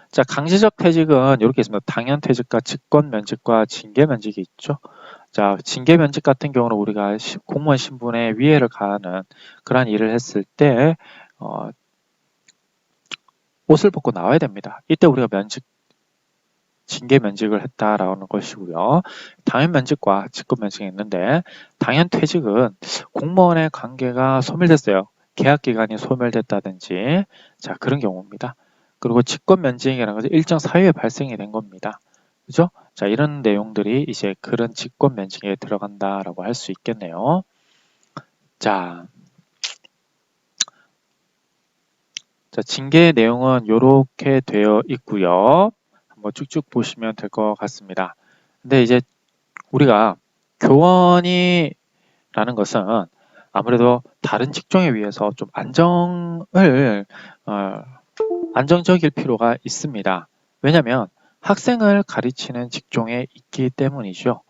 자, 강제적 퇴직은 이렇게 있습니다. 당연퇴직과 직권면직과 징계면직이 있죠. 자, 징계면직 같은 경우는 우리가 공무원 신분에 위해를 가하는 그러한 일을 했을 때 옷을 벗고 나와야 됩니다. 이때 우리가 징계 면직을 했다라는 것이고요. 당연 면직과 직권 면직이 있는데 당연 퇴직은 공무원의 관계가 소멸됐어요. 계약 기간이 소멸됐다든지 자 그런 경우입니다. 그리고 직권 면직이라는 것은 일정 사유에 발생이 된 겁니다. 그죠? 자 이런 내용들이 이제 그런 직권 면직에 들어간다라고 할 수 있겠네요. 자, 징계 내용은 이렇게 되어 있고요. 한번 쭉쭉 보시면 될 것 같습니다. 근데 이제 우리가 교원이라는 것은 아무래도 다른 직종에 비해서 좀 안정적일 필요가 있습니다. 왜냐하면 학생을 가르치는 직종에 있기 때문이죠.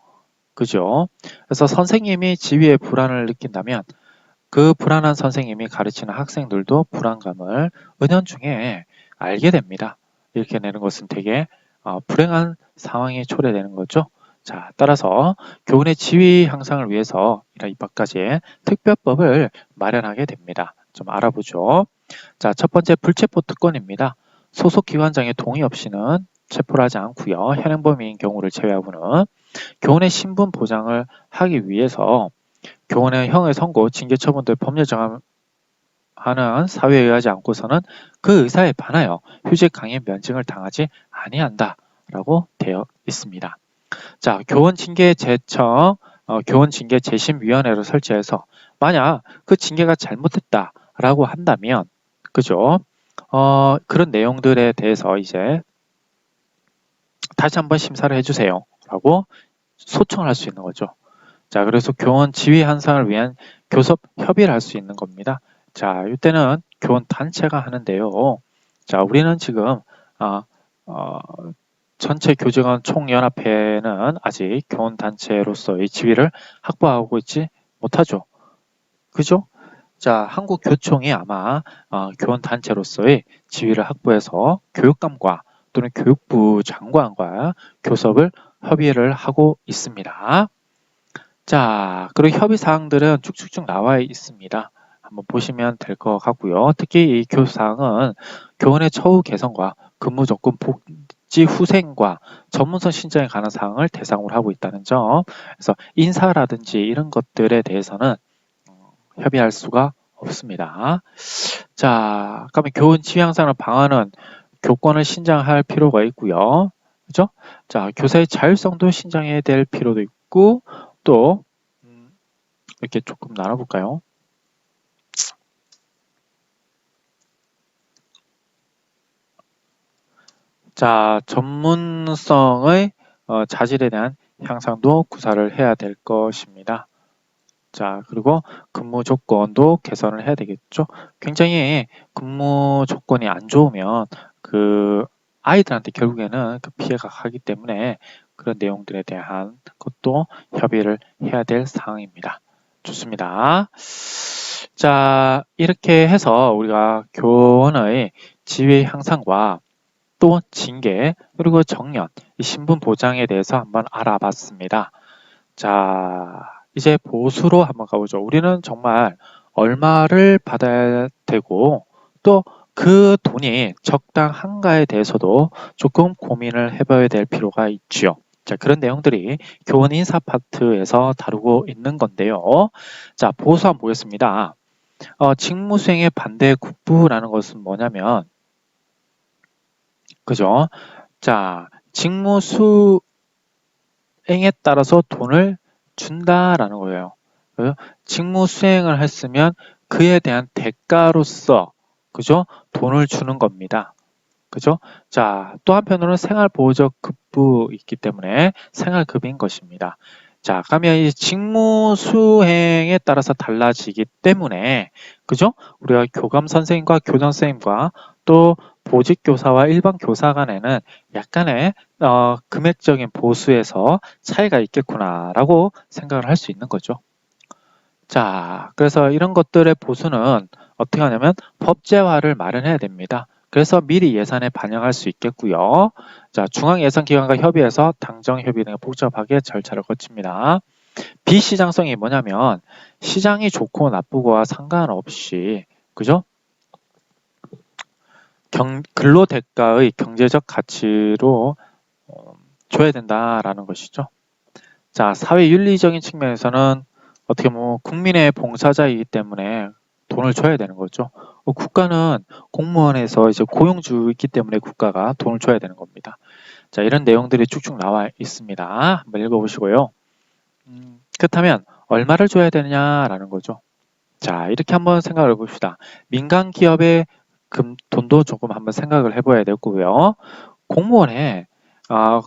그죠? 그래서 선생님이 지위에 불안을 느낀다면 그 불안한 선생님이 가르치는 학생들도 불안감을 은연중에 알게 됩니다. 이렇게 내는 것은 되게 불행한 상황이 초래되는 거죠. 자, 따라서 교원의 지위 향상을 위해서 이런 입학까지의 특별법을 마련하게 됩니다. 좀 알아보죠. 자, 첫 번째 불체포 특권입니다. 소속 기관장의 동의 없이는 체포를 하지 않고요. 현행범인 경우를 제외하고는 교원의 신분 보장을 하기 위해서 교원의 형의 선고, 징계 처분들 법률 정하는 사유에 의하지 않고서는 그 의사에 반하여 휴직 강행 면직을 당하지 아니한다라고 되어 있습니다. 자, 교원 징계 제청, 교원 징계 재심위원회를 설치해서 만약 그 징계가 잘못됐다라고 한다면, 그죠? 그런 내용들에 대해서 이제 다시 한번 심사를 해주세요라고 소청을 할 수 있는 거죠. 자, 그래서 교원 지위 향상을 위한 교섭 협의를 할 수 있는 겁니다. 자, 이때는 교원 단체가 하는데요. 자, 우리는 지금 전체 교직원 총연합회는 아직 교원 단체로서의 지위를 확보하고 있지 못하죠. 그죠? 자, 한국교총이 아마 교원 단체로서의 지위를 확보해서 교육감과 또는 교육부 장관과 교섭을 협의를 하고 있습니다. 자, 그리고 협의 사항들은 쭉쭉쭉 나와 있습니다. 한번 보시면 될 것 같고요. 특히 이 교사항은 교원의 처우 개선과 근무 조건 복지 후생과 전문성 신장에 관한 사항을 대상으로 하고 있다는 점. 그래서 인사라든지 이런 것들에 대해서는 협의할 수가 없습니다. 자, 그러면 교원 지위 향상을 방하는 교권을 신장할 필요가 있고요. 그죠? 자, 교사의 자율성도 신장해야 될 필요도 있고, 또 이렇게 조금 나눠볼까요? 자, 전문성의 자질에 대한 향상도 구사를 해야 될 것입니다. 자, 그리고 근무 조건도 개선을 해야 되겠죠. 굉장히 근무 조건이 안 좋으면 그 아이들한테 결국에는 그 피해가 가기 때문에 그런 내용들에 대한 것도 협의를 해야 될 사항입니다. 좋습니다. 자, 이렇게 해서 우리가 교원의 지위 향상과 또 징계, 그리고 정년, 신분 보장에 대해서 한번 알아봤습니다. 자, 이제 보수로 한번 가보죠. 우리는 정말 얼마를 받아야 되고 또 그 돈이 적당한가에 대해서도 조금 고민을 해봐야 될 필요가 있지요. 자, 그런 내용들이 교원 인사 파트에서 다루고 있는 건데요. 자, 보수 한번 보겠습니다. 직무수행에 반대 국부라는 것은 뭐냐면, 그죠? 자, 직무 수행에 따라서 돈을 준다라는 거예요. 직무 수행을 했으면 그에 대한 대가로서, 그죠? 돈을 주는 겁니다. 그죠? 자, 또 한편으로는 생활보조급부 있기 때문에 생활급인 것입니다. 자, 그러면 이 직무 수행에 따라서 달라지기 때문에, 그죠? 우리가 교감 선생님과 교장 선생님과 또 보직 교사와 일반 교사 간에는 약간의 금액적인 보수에서 차이가 있겠구나라고 생각을 할 수 있는 거죠. 자, 그래서 이런 것들의 보수는 어떻게 하냐면 법제화를 마련해야 됩니다. 그래서 미리 예산에 반영할 수 있겠고요. 자, 중앙예산기관과 협의해서 당정협의 등의 복잡하게 절차를 거칩니다. 비시장성이 뭐냐면 시장이 좋고 나쁘고와 상관없이, 그죠? 근로대가의 경제적 가치로 줘야 된다라는 것이죠. 자, 사회윤리적인 측면에서는 어떻게 보면 국민의 봉사자이기 때문에 돈을 줘야 되는 거죠. 국가는 공무원에서 이제 고용주이기 때문에 국가가 돈을 줘야 되는 겁니다. 자, 이런 내용들이 쭉쭉 나와 있습니다. 한번 읽어보시고요. 그렇다면 얼마를 줘야 되느냐라는 거죠. 자, 이렇게 한번 생각을 해봅시다. 민간 기업의 돈도 조금 한번 생각을 해봐야 되고요. 공무원에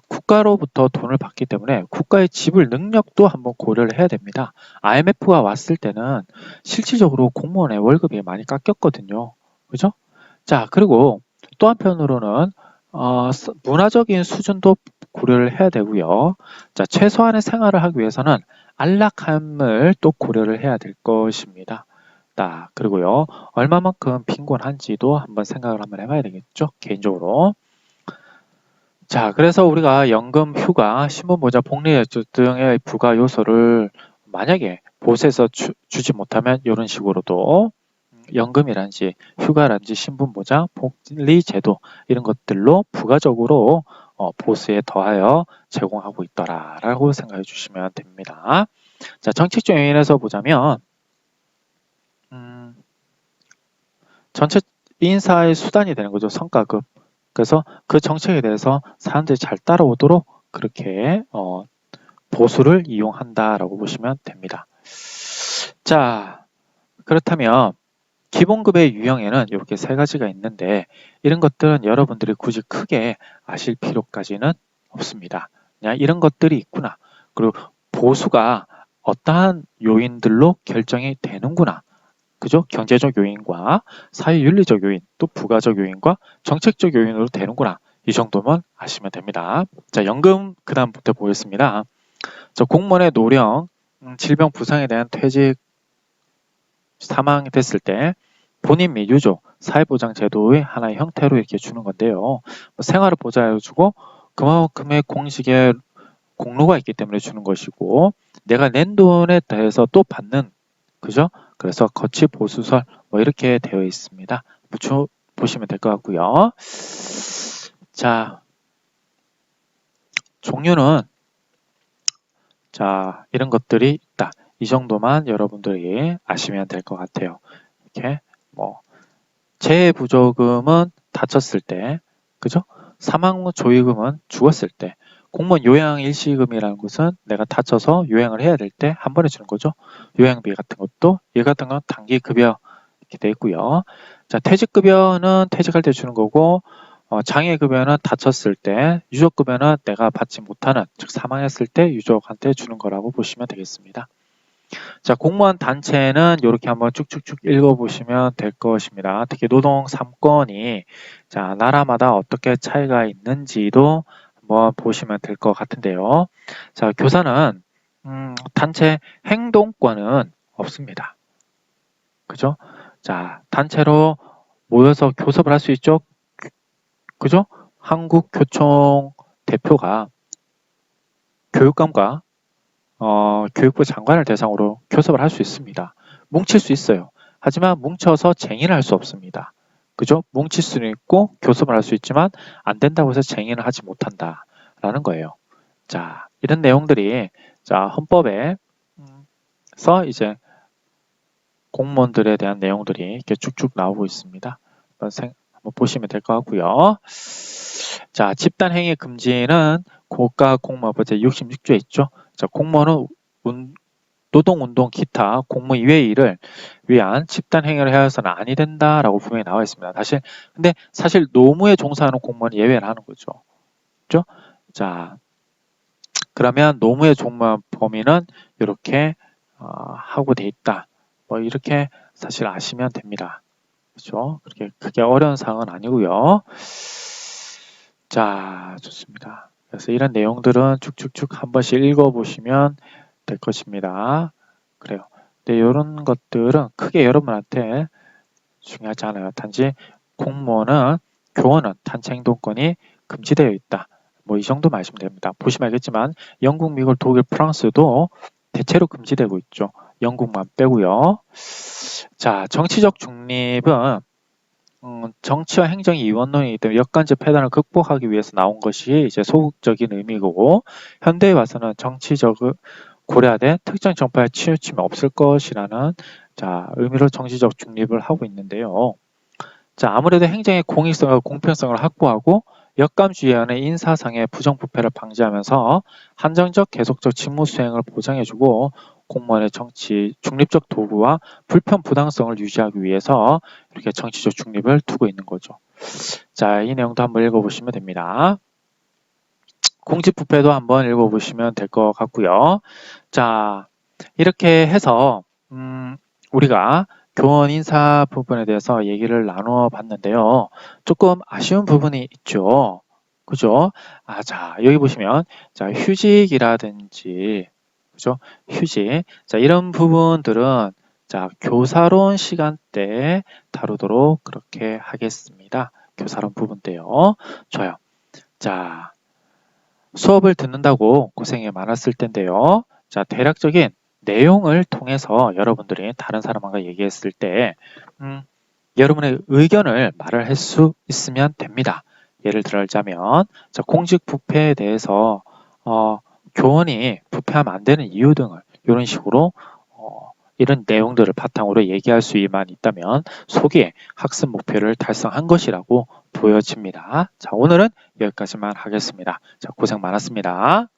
국가로부터 돈을 받기 때문에 국가의 지불 능력도 한번 고려를 해야 됩니다. IMF가 왔을 때는 실질적으로 공무원의 월급이 많이 깎였거든요. 그죠? 자, 그리고 또 한편으로는 문화적인 수준도 고려를 해야 되고요. 자, 최소한의 생활을 하기 위해서는 안락함을 또 고려를 해야 될 것입니다. 자, 그리고요. 얼마만큼 빈곤한지도 한번 생각을 한번 해봐야 되겠죠? 개인적으로. 자, 그래서 우리가 연금, 휴가, 신분보장, 복리대출 등의 부가 요소를 만약에 보수에서 주지 못하면 이런 식으로도 연금이란지 휴가란지 신분보장, 복리제도 이런 것들로 부가적으로 보수에 더하여 제공하고 있더라라고 생각해 주시면 됩니다. 자, 정책적 요인에서 보자면 전체 인사의 수단이 되는 거죠. 성과급. 그래서 그 정책에 대해서 사람들이 잘 따라오도록 그렇게 보수를 이용한다라고 보시면 됩니다. 자, 그렇다면 기본급의 유형에는 이렇게 세 가지가 있는데 이런 것들은 여러분들이 굳이 크게 아실 필요까지는 없습니다. 그냥 이런 것들이 있구나. 그리고 보수가 어떠한 요인들로 결정이 되는구나. 그죠? 경제적 요인과 사회윤리적 요인, 또 부가적 요인과 정책적 요인으로 되는구나. 이 정도만 아시면 됩니다. 자, 연금 그 다음부터 보겠습니다. 자, 공무원의 노령, 질병, 부상에 대한 퇴직, 사망이 됐을 때 본인 및 유족, 사회보장 제도의 하나의 형태로 이렇게 주는 건데요. 생활을 보장해주고 그만큼의 공식에 공로가 있기 때문에 주는 것이고 내가 낸 돈에 대해서 또 받는, 그죠? 그래서 거치 보수설 뭐 이렇게 되어 있습니다. 보시면 될 것 같고요. 자, 종류는 자, 이런 것들이 있다. 이 정도만 여러분들이 아시면 될 것 같아요. 이렇게 뭐 재부조금은 다쳤을 때, 그죠? 사망 후 조의금은 죽었을 때, 공무원 요양 일시금이라는 것은 내가 다쳐서 요양을 해야 될 때 한 번에 주는 거죠. 요양비 같은 것도, 얘 같은 건 단기급여 이렇게 돼 있고요. 자, 퇴직급여는 퇴직할 때 주는 거고, 장애급여는 다쳤을 때, 유족급여는 내가 받지 못하는, 즉 사망했을 때 유족한테 주는 거라고 보시면 되겠습니다. 자, 공무원 단체는 이렇게 한번 쭉쭉쭉 읽어보시면 될 것입니다. 특히 노동 3권이 자, 나라마다 어떻게 차이가 있는지도 한번 보시면 될 것 같은데요. 자, 교사는 단체 행동권은 없습니다. 그죠? 자, 단체로 모여서 교섭을 할 수 있죠? 그죠? 한국교총 대표가 교육감과 교육부 장관을 대상으로 교섭을 할 수 있습니다. 뭉칠 수 있어요. 하지만 뭉쳐서 쟁의를 할 수 없습니다. 그죠? 뭉칠 수는 있고 교섭을 할 수 있지만 안 된다고 해서 쟁의를 하지 못한다라는 거예요. 자, 이런 내용들이 자, 헌법에서 이제 공무원들에 대한 내용들이 이렇게 쭉쭉 나오고 있습니다. 한번 보시면 될 것 같고요. 자, 집단행위 금지는 국가공무원법 제66조에 있죠. 자, 공무원은 노동운동 기타 공무 이외의 일을 위한 집단행위를 해서는 아니 된다라고 분명히 나와 있습니다. 근데 사실 노무에 종사하는 공무원은 예외를 하는 거죠. 그죠? 자, 그러면 노무에 종사한 범위는 이렇게 하고 돼 있다. 뭐 이렇게 사실 아시면 됩니다. 그렇죠? 그렇게 크게 어려운 사항은 아니고요. 자, 좋습니다. 그래서 이런 내용들은 쭉쭉쭉 한 번씩 읽어보시면 될 것입니다. 그래요. 근데 이런 것들은 크게 여러분한테 중요하지 않아요. 단지 공무원은 교원은 단체 행동권이 금지되어 있다. 뭐 이 정도만 아시면 됩니다. 보시면 알겠지만 영국, 미국, 독일, 프랑스도 대체로 금지되고 있죠. 영국만 빼고요. 자, 정치적 중립은 정치와 행정이 이원론이기 때문에 역관제 폐단을 극복하기 위해서 나온 것이 이제 소극적인 의미고, 현대에 와서는 정치적으로 고려하되 특정 정파에 치우침이 없을 것이라는 자, 의미로 정치적 중립을 하고 있는데요. 자, 아무래도 행정의 공익성과 공평성을 확보하고 역감주의원의 인사상의 부정부패를 방지하면서 한정적 계속적 직무 수행을 보장해주고 공무원의 정치 중립적 도구와 불편 부당성을 유지하기 위해서 이렇게 정치적 중립을 두고 있는 거죠. 자, 이 내용도 한번 읽어보시면 됩니다. 공직부패도 한번 읽어보시면 될 것 같고요. 자, 이렇게 해서 우리가 교원 인사 부분에 대해서 얘기를 나누어 봤는데요. 조금 아쉬운 부분이 있죠. 그죠? 자, 여기 보시면, 자, 휴직이라든지, 그죠? 휴직. 자, 이런 부분들은, 자, 교사론 시간대에 다루도록 그렇게 하겠습니다. 교사론 부분대요. 좋아요. 자, 수업을 듣는다고 고생이 많았을 텐데요. 자, 대략적인 내용을 통해서 여러분들이 다른 사람과 얘기했을 때 여러분의 의견을 말을 할 수 있으면 됩니다. 예를 들자면 자, 공직 부패에 대해서 교원이 부패하면 안 되는 이유 등을 이런 식으로 이런 내용들을 바탕으로 얘기할 수만 있다면 소기의 학습 목표를 달성한 것이라고 보여집니다. 자, 오늘은 여기까지만 하겠습니다. 자, 고생 많았습니다.